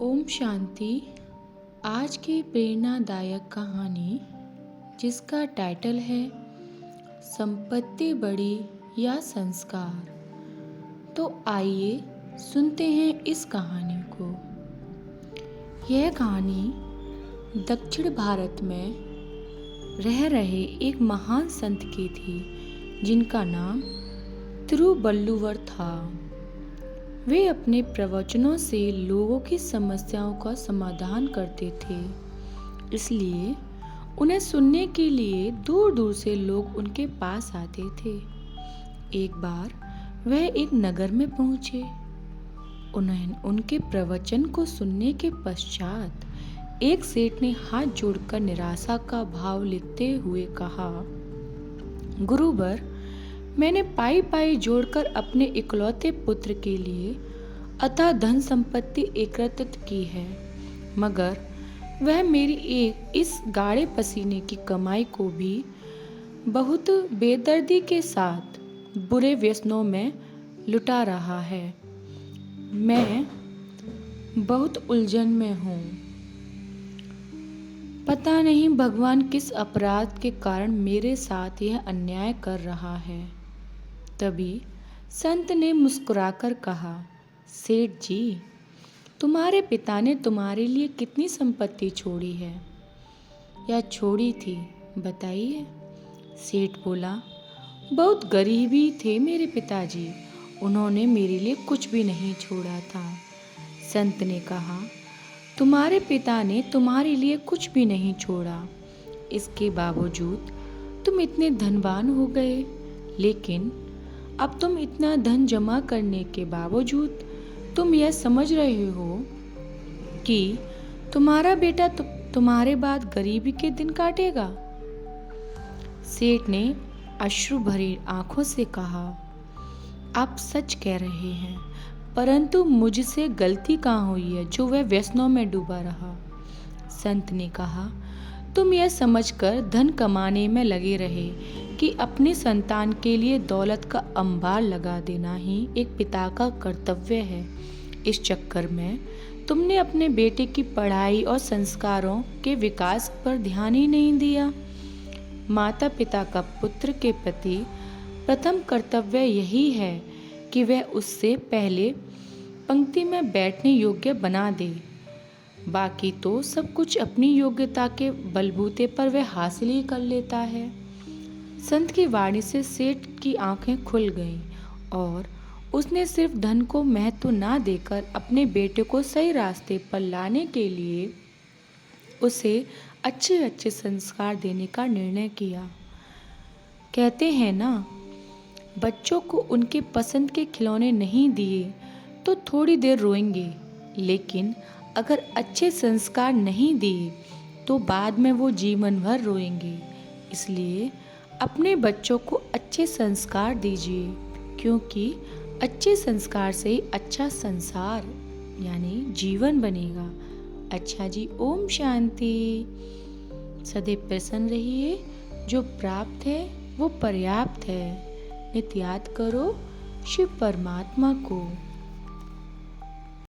ओम शांति। आज की प्रेरणादायक कहानी जिसका टाइटल है संपत्ति बड़ी या संस्कार। तो आइए सुनते हैं इस कहानी को। यह कहानी दक्षिण भारत में रह रहे एक महान संत की थी जिनका नाम तिरुवल्लुवर था। वे अपने प्रवचनों से लोगों की समस्याओं का समाधान करते थे, इसलिए उन्हें सुनने के लिए दूर दूर से लोग उनके पास आते थे। एक बार वह एक नगर में पहुंचे। उन्हें उनके प्रवचन को सुनने के पश्चात एक सेठ ने हाथ जोड़कर निराशा का भाव लिखते हुए कहा, गुरुवर, मैंने पाई पाई जोड़कर अपने इकलौते पुत्र के लिए अथाह धन संपत्ति एकत्रित की है, मगर वह मेरी इस गाढ़े पसीने की कमाई को भी बहुत बेदर्दी के साथ बुरे व्यसनों में लुटा रहा है। मैं बहुत उलझन में हूँ। पता नहीं भगवान किस अपराध के कारण मेरे साथ यह अन्याय कर रहा है। तभी संत ने मुस्कुराकर कहा, सेठ जी, तुम्हारे पिता ने तुम्हारे लिए कितनी संपत्ति छोड़ी है या छोड़ी थी, बताइए। सेठ बोला, बहुत गरीबी थे मेरे पिताजी, उन्होंने मेरे लिए कुछ भी नहीं छोड़ा था। संत ने कहा, तुम्हारे पिता ने तुम्हारे लिए कुछ भी नहीं छोड़ा, इसके बावजूद तुम इतने धनवान हो गए, लेकिन अब तुम इतना धन जमा करने के बावजूद तुम यह समझ रहे हो कि तुम्हारा बेटा तुम्हारे बाद गरीबी के दिन काटेगा। सेठ ने अश्रु भरी आंखों से कहा, आप सच कह रहे हैं, परंतु मुझसे गलती कहाँ हुई है जो वह व्यसनों में डूबा रहा। संत ने कहा, तुम यह समझकर धन कमाने में लगे रहे कि अपनी संतान के लिए दौलत का अंबार लगा देना ही एक पिता का कर्तव्य है। इस चक्कर में तुमने अपने बेटे की पढ़ाई और संस्कारों के विकास पर ध्यान ही नहीं दिया। माता पिता का पुत्र के प्रति प्रथम कर्तव्य यही है कि वह उससे पहले पंक्ति में बैठने योग्य बना दे। बाकी तो सब कुछ अपनी योग्यता के बलबूते पर वह हासिल ही कर लेता है। संत की वाणी से सेठ की आंखें खुल गईं और उसने सिर्फ धन को महत्व ना देकर अपने बेटे को सही रास्ते पर लाने के लिए उसे अच्छे अच्छे संस्कार देने का निर्णय किया। कहते हैं ना, बच्चों को उनके पसंद के खिलौने नहीं दिए तो थोड़ी देर रोएंगे, लेकिन अगर अच्छे संस्कार नहीं दिए तो बाद में वो जीवन भर रोएंगे। इसलिए अपने बच्चों को अच्छे संस्कार दीजिए, क्योंकि अच्छे संस्कार से ही अच्छा संसार यानी जीवन बनेगा। अच्छा जी, ओम शांति। सदैव प्रसन्न रहिए। जो प्राप्त है वो पर्याप्त है। नित्य याद करो शिव परमात्मा को।